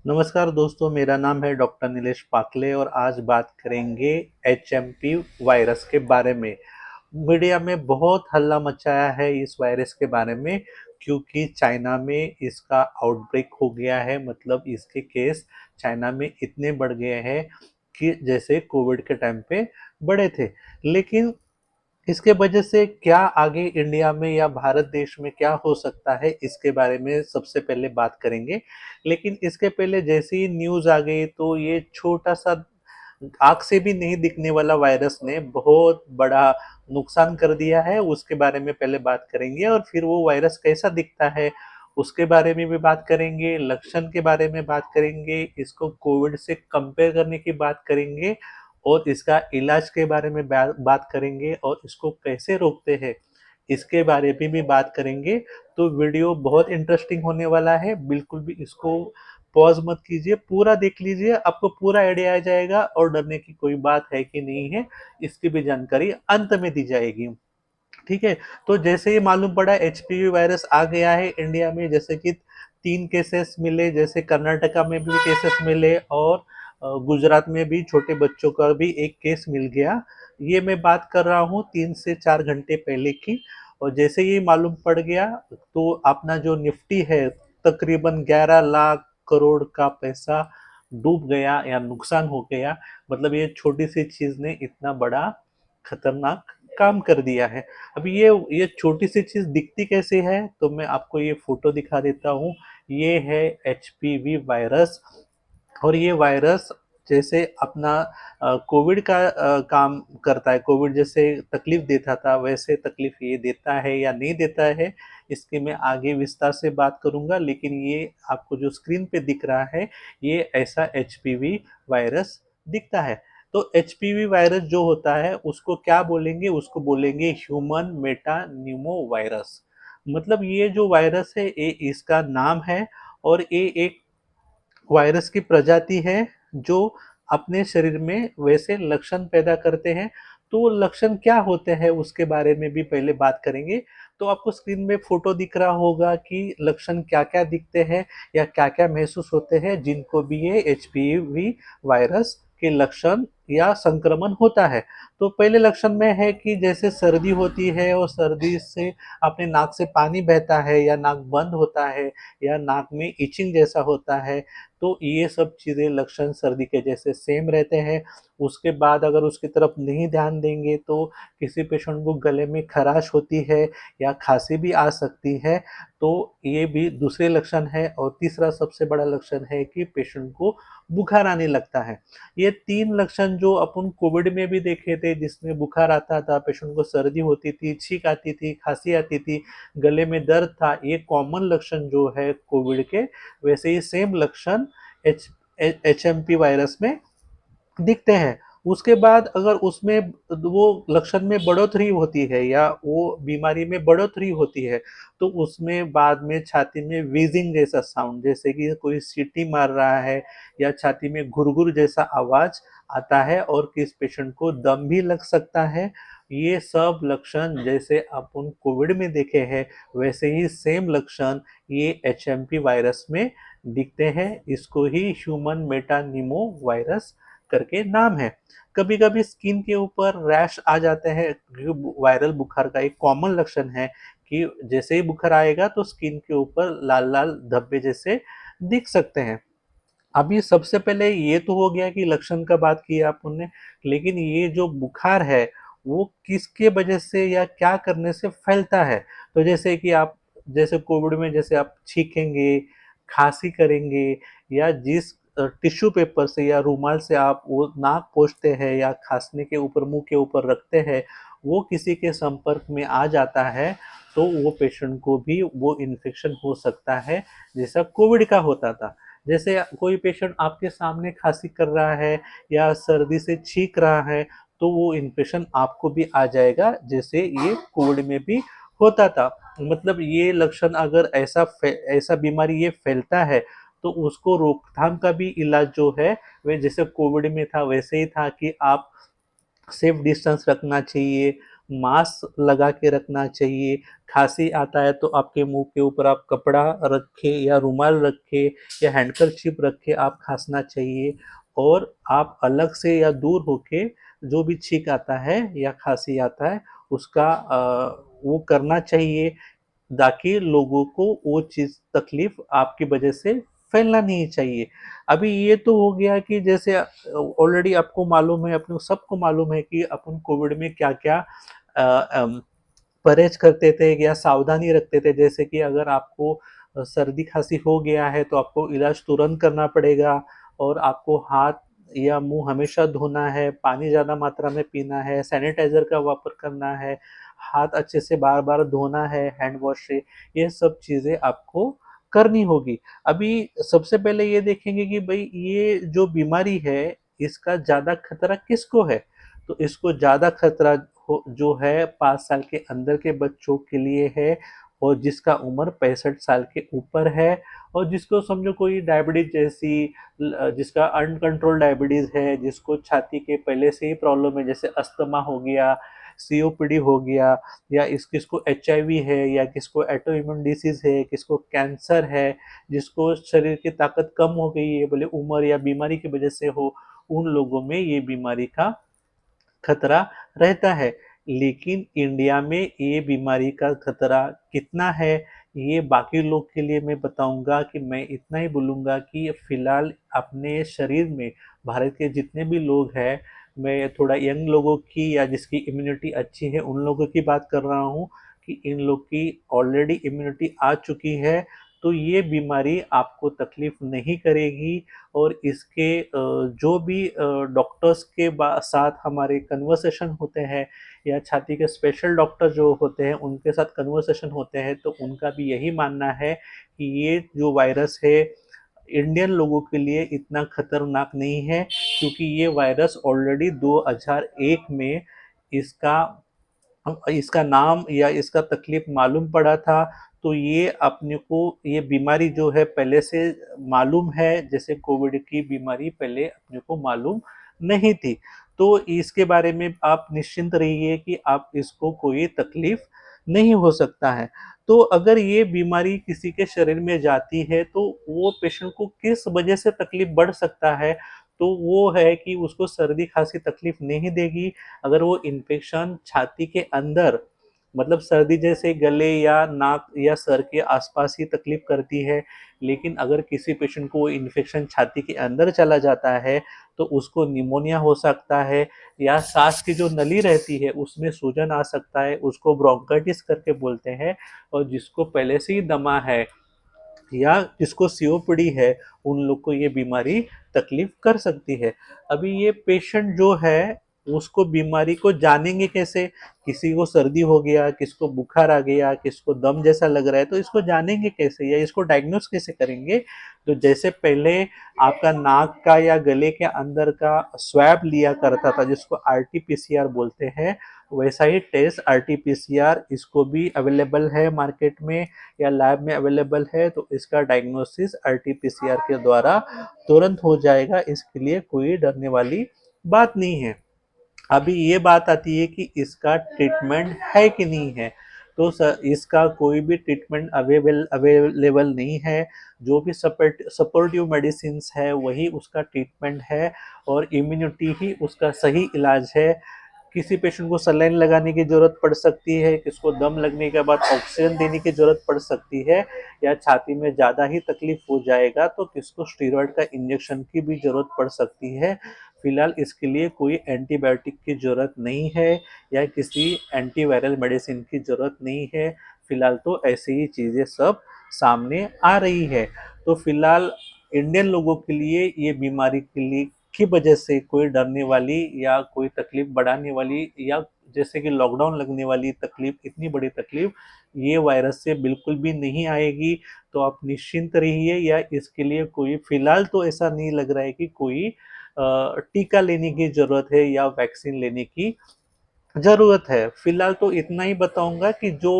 नमस्कार दोस्तों, मेरा नाम है डॉक्टर नीलेश पाकले और आज बात करेंगे एचएमपी वायरस के बारे में। मीडिया में बहुत हल्ला मचाया है इस वायरस के बारे में क्योंकि चाइना में इसका आउटब्रेक हो गया है। मतलब इसके केस चाइना में इतने बढ़ गए हैं कि जैसे कोविड के टाइम पे बढ़े थे। लेकिन इसके वजह से क्या आगे इंडिया में या भारत देश में क्या हो सकता है, इसके बारे में सबसे पहले बात करेंगे। लेकिन इसके पहले जैसे ही न्यूज़ आ गई तो ये छोटा-सा आँख से भी नहीं दिखने वाला वायरस ने बहुत बड़ा नुकसान कर दिया है, उसके बारे में पहले बात करेंगे और फिर वो वायरस कैसा दिखता है, उसके बारे में भी बात करेंगे, लक्षण के बारे में बात करेंगे, इसको कोविड से कंपेयर करने की बात करेंगे और इसका इलाज के बारे में बात करेंगे और इसको कैसे रोकते हैं, इसके बारे में भी बात करेंगे। तो वीडियो बहुत इंटरेस्टिंग होने वाला है, बिल्कुल भी इसको पॉज़ मत कीजिए, पूरा देख लीजिए, आपको पूरा आइडिया आ जाएगा और डरने की कोई बात है कि नहीं है, इसकी भी जानकारी अंत में दी जाएगी। ठीक है? तो जैसे ही मालूम पड़ा एचपीवी वायरस आ गया है इंडिया में, जैसे कि 3 केसेस मिले, जैसे कर्नाटका में भी केसेस मिले और गुजरात में भी छोटे बच्चों का भी 1 केस मिल गया। ये मैं बात कर रहा हूँ 3 से 4 घंटे पहले की। और जैसे ही मालूम पड़ गया तो अपना जो निफ्टी है तकरीबन 11 लाख करोड़ का पैसा डूब गया या नुकसान हो गया। मतलब ये छोटी-सी चीज़ ने इतना बड़ा खतरनाक काम कर दिया है। अब ये छोटी-सी चीज़ दिखती कैसे है? तो मैं आपको ये फ़ोटो दिखा देता हूँ। ये है एचपीवी वायरस और ये वायरस जैसे अपना कोविड का काम करता है, कोविड जैसे तकलीफ देता था, वैसे तकलीफ ये देता है या नहीं देता है, इसकी मैं आगे विस्तार से बात करूँगा। लेकिन ये आपको जो स्क्रीन पे दिख रहा है, ये ऐसा एचपीवी वायरस दिखता है। तो एचपीवी वायरस जो होता है, उसको क्या बोलेंगे? उसको बोलेंगे ह्यूमन मेटान्यूमो वायरस। मतलब ये जो वायरस है, ये इसका नाम है और ये एक वायरस की प्रजाति है जो अपने शरीर में वैसे लक्षण पैदा करते हैं। तो वो लक्षण क्या होते हैं उसके बारे में भी पहले बात करेंगे। तो आपको स्क्रीन में फ़ोटो दिख रहा होगा कि लक्षण क्या-क्या दिखते हैं या क्या-क्या महसूस होते हैं जिनको भी ये एचपीवी वायरस के लक्षण या संक्रमण होता है। तो पहले लक्षण में है कि जैसे सर्दी होती है और सर्दी से अपने नाक से पानी बहता है या नाक बंद होता है या नाक में इचिंग जैसा होता है, तो ये सब चीज़ें लक्षण सर्दी के जैसे सेम रहते हैं। उसके बाद अगर उसकी तरफ नहीं ध्यान देंगे तो किसी पेशेंट को गले में खराश होती है या खाँसी भी आ सकती है, तो ये भी दूसरे लक्षण है। और तीसरा सबसे बड़ा लक्षण है कि पेशेंट को बुखार आने लगता है। ये 3 लक्षण जो अपन कोविड में भी देखे थे, जिसमें बुखार आता था, पेशेंट को सर्दी होती थी, छींक आती थी, खाँसी आती थी, गले में दर्द था, ये कॉमन लक्षण जो है कोविड के, वैसे ही सेम लक्षण एचएमपी वायरस में दिखते हैं। उसके बाद अगर उसमें वो लक्षण में बढ़ोतरी होती है या वो बीमारी में बढ़ोतरी होती है, तो उसमें बाद में छाती में व्हीज़िंग जैसा साउंड, जैसे कि कोई सीटी मार रहा है या छाती में घुर-घुर जैसा आवाज़ आता है और किस पेशेंट को दम भी लग सकता है। ये सब लक्षण जैसे अपन कोविड में देखे हैं, वैसे ही सेम लक्षण ये एचएमपी वायरस में दिखते हैं। इसको ही ह्यूमन मेटानिमो वायरस करके नाम है। कभी-कभी स्किन के ऊपर रैश आ जाते हैं, जो वायरल बुखार का एक कॉमन लक्षण है कि जैसे ही बुखार आएगा तो स्किन के ऊपर लाल-लाल धब्बे जैसे दिख सकते हैं। अभी सबसे पहले ये तो हो गया कि लक्षण का बात की आपने, लेकिन ये जो बुखार है, वो किसके वजह से या क्या करने से फैलता है? तो जैसे कि आप जैसे कोविड में जैसे आप छींकेंगे, खाँसी करेंगे या जिस टिश्यू पेपर से या रुमाल से आप वो नाक पोंछते हैं या खाँसने के ऊपर मुँह के ऊपर रखते हैं, वो किसी के संपर्क में आ जाता है, तो वो पेशेंट को भी वो इन्फेक्शन हो सकता है, जैसा कोविड का होता था। जैसे कोई पेशेंट आपके सामने खाँसी कर रहा है या सर्दी से छींक रहा है, तो वो इन्फेक्शन आपको भी आ जाएगा, जैसे ये कोविड में भी होता था। मतलब ये लक्षण अगर ऐसा बीमारी ये फैलता है, तो उसको रोकथाम का भी इलाज जो है, वे जैसे कोविड में था वैसे ही था कि आप सेफ डिस्टेंस रखना चाहिए, मास्क लगा के रखना चाहिए। खांसी आता है तो आपके मुंह के ऊपर आप कपड़ा रखे या रुमाल रखे या हैंडकरचीफ रख के आप खांसना चाहिए। और आप अलग से या दूर होके जो भी छींक आता है या खांसी आता है उसका वो करना चाहिए, ताकि लोगों को वो चीज़ तकलीफ आपकी वजह से फैलना नहीं चाहिए। अभी ये तो हो गया कि जैसे ऑलरेडी आपको मालूम है, अपने सबको मालूम है कि अपन कोविड में क्या-क्या अ, अम, परहेज़ करते थे या सावधानी रखते थे। जैसे कि अगर आपको सर्दी खाँसी हो गया है तो आपको इलाज तुरंत करना पड़ेगा और आपको हाथ या मुँह हमेशा धोना है, पानी ज़्यादा मात्रा में पीना है, सैनिटाइज़र का वापर करना है, हाथ अच्छे से बार-बार धोना है हैंड वॉश से, ये सब चीज़ें आपको करनी होगी। अभी सबसे पहले ये देखेंगे कि भई ये जो बीमारी है, इसका ज़्यादा खतरा किसको है? तो इसको ज़्यादा खतरा हो जो है 5 साल के अंदर के बच्चों के लिए है और जिसका उम्र 65 साल के ऊपर है और जिसको समझो कोई डायबिटीज़ जैसी जिसका अनकंट्रोल्ड डायबिटीज़ है, जिसको छाती के पहले से ही प्रॉब्लम है, जैसे अस्थमा हो गया, सीओपीडी हो गया या किसको एचआईवी है या किसको ऑटो इम्यून डिसीज़ है, किसको कैंसर है, जिसको शरीर की ताकत कम हो गई है, भले उम्र या बीमारी की वजह से हो, उन लोगों में ये बीमारी का खतरा रहता है। लेकिन इंडिया में ये बीमारी का खतरा कितना है, ये बाकी लोग के लिए मैं बताऊँगा कि मैं इतना ही बोलूँगा कि फ़िलहाल अपने शरीर में भारत के जितने भी लोग हैं, मैं थोड़ा यंग लोगों की या जिसकी इम्यूनिटी अच्छी है, उन लोगों की बात कर रहा हूँ कि इन लोग की ऑलरेडी इम्यूनिटी आ चुकी है, तो ये बीमारी आपको तकलीफ़ नहीं करेगी और इसके जो भी डॉक्टर्स के साथ हमारे कन्वर्सेशन होते हैं या छाती के स्पेशल डॉक्टर जो होते हैं उनके साथ कन्वर्सेशन होते हैं तो उनका भी यही मानना है कि ये जो वायरस है इंडियन लोगों के लिए इतना खतरनाक नहीं है, क्योंकि ये वायरस ऑलरेडी 2001 में इसका इसका नाम या इसका तकलीफ मालूम पड़ा था, तो ये अपने को ये बीमारी जो है पहले से मालूम है, जैसे कोविड की बीमारी पहले अपने को मालूम नहीं थी। तो इसके बारे में आप निश्चिंत रहिए कि आप इसको कोई तकलीफ नहीं हो सकता है। तो अगर ये बीमारी किसी के शरीर में जाती है, तो वो पेशेंट को किस वजह से तकलीफ बढ़ सकता है, तो वो है कि उसको सर्दी-खाँसी तकलीफ नहीं देगी, अगर वो इन्फेक्शन छाती के अंदर मतलब सर्दी जैसे गले या नाक या सर के आसपास ही तकलीफ करती है, लेकिन अगर किसी पेशेंट को वो इन्फेक्शन छाती के अंदर चला जाता है, तो उसको निमोनिया हो सकता है या सांस की जो नली रहती है, उसमें सूजन आ सकता है, उसको ब्रोंकाइटिस करके बोलते हैं और जिसको पहले से ही दमा है या जिसको सीओपीडी है, उन लोग को ये बीमारी तकलीफ कर सकती है। अभी ये पेशेंट जो है, उसको बीमारी को जानेंगे कैसे? किसी को सर्दी हो गया, किसको बुखार आ गया, किसको दम जैसा लग रहा है, तो इसको जानेंगे कैसे या इसको डायग्नोस कैसे करेंगे? तो जैसे पहले आपका नाक का या गले के अंदर का स्वैब लिया करता था, जिसको आरटी-पीसीआर बोलते हैं, वैसा ही टेस्ट आरटी-पीसीआर इसको भी अवेलेबल है मार्केट में या लैब में अवेलेबल है, तो इसका डायग्नोसिस आरटी-पीसीआर के द्वारा तुरंत हो जाएगा, इसके लिए कोई डरने वाली बात नहीं है। अभी ये बात आती है कि इसका ट्रीटमेंट है कि नहीं है, तो इसका कोई भी ट्रीटमेंट अवेलेबल नहीं है। जो भी सपोर्टिव मेडिसिन है वही उसका ट्रीटमेंट है और इम्यूनिटी ही उसका सही इलाज है। किसी पेशेंट को सलाइन लगाने की ज़रूरत पड़ सकती है, किसको दम लगने के बाद ऑक्सीजन देने की ज़रूरत पड़ सकती है या छाती में ज़्यादा ही तकलीफ हो जाएगा तो किसको स्टीरॉयड का इंजेक्शन की भी ज़रूरत पड़ सकती है। फिलहाल इसके लिए कोई एंटीबायोटिक की ज़रूरत नहीं है या किसी एंटीवायरल मेडिसिन की ज़रूरत नहीं है। फिलहाल तो ऐसी ही चीज़ें सब सामने आ रही है। तो फिलहाल इंडियन लोगों के लिए ये बीमारी के लिए की वजह से कोई डरने वाली या कोई तकलीफ बढ़ाने वाली या जैसे कि लॉकडाउन लगने वाली तकलीफ, इतनी बड़ी तकलीफ ये वायरस से बिल्कुल भी नहीं आएगी। तो आप निश्चिंत रहिए या इसके लिए कोई फिलहाल तो ऐसा नहीं लग रहा है कि कोई टीका लेने की ज़रूरत है या वैक्सीन लेने की ज़रूरत है। फिलहाल तो इतना ही बताऊँगा कि जो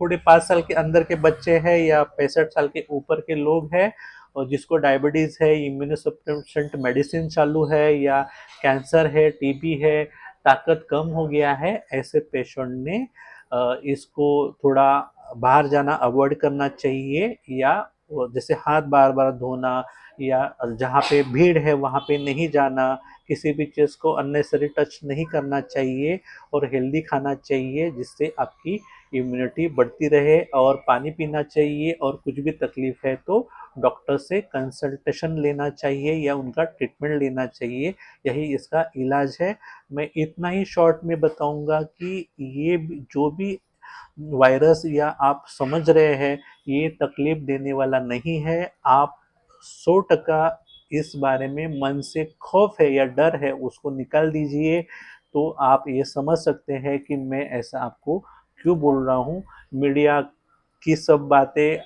थोड़े 5 साल के अंदर के बच्चे हैं या 65 साल के ऊपर के लोग हैं और जिसको डायबिटीज़ है, इम्यूनोसप्रेसेंट मेडिसिन चालू है या कैंसर है, टीबी है, ताकत कम हो गया है, ऐसे पेशेंट ने इसको थोड़ा बाहर जाना अवॉइड करना चाहिए, या जैसे हाथ बार बार धोना, या जहाँ पे भीड़ है वहाँ पे नहीं जाना, किसी भी चीज़ को अननेसेसरी टच नहीं करना चाहिए, और हेल्दी खाना चाहिए जिससे आपकी इम्यूनिटी बढ़ती रहे, और पानी पीना चाहिए, और कुछ भी तकलीफ है तो डॉक्टर से कंसल्टेशन लेना चाहिए या उनका ट्रीटमेंट लेना चाहिए। यही इसका इलाज है। मैं इतना ही शॉर्ट में बताऊंगा कि ये जो भी वायरस या आप समझ रहे हैं, ये तकलीफ देने वाला नहीं है। आप 100% इस बारे में मन से खौफ है या डर है उसको निकाल दीजिए, तो आप ये समझ सकते हैं कि मैं ऐसा आपको क्यों बोल रहा हूँ। मीडिया की सब बातें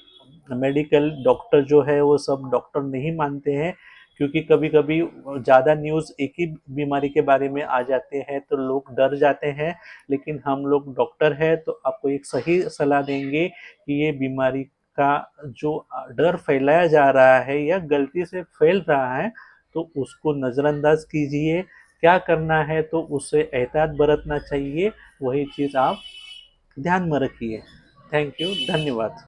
मेडिकल डॉक्टर जो है वो सब डॉक्टर नहीं मानते हैं, क्योंकि कभी कभी ज़्यादा न्यूज़ एक ही बीमारी के बारे में आ जाते हैं तो लोग डर जाते हैं। लेकिन हम लोग डॉक्टर हैं तो आपको एक सही सलाह देंगे कि ये बीमारी का जो डर फैलाया जा रहा है या गलती से फैल रहा है, तो उसको नज़रअंदाज कीजिए। क्या करना है तो उससे एहतियात बरतना चाहिए, वही चीज़ आप ध्यान में रखिए। थैंक यू, धन्यवाद।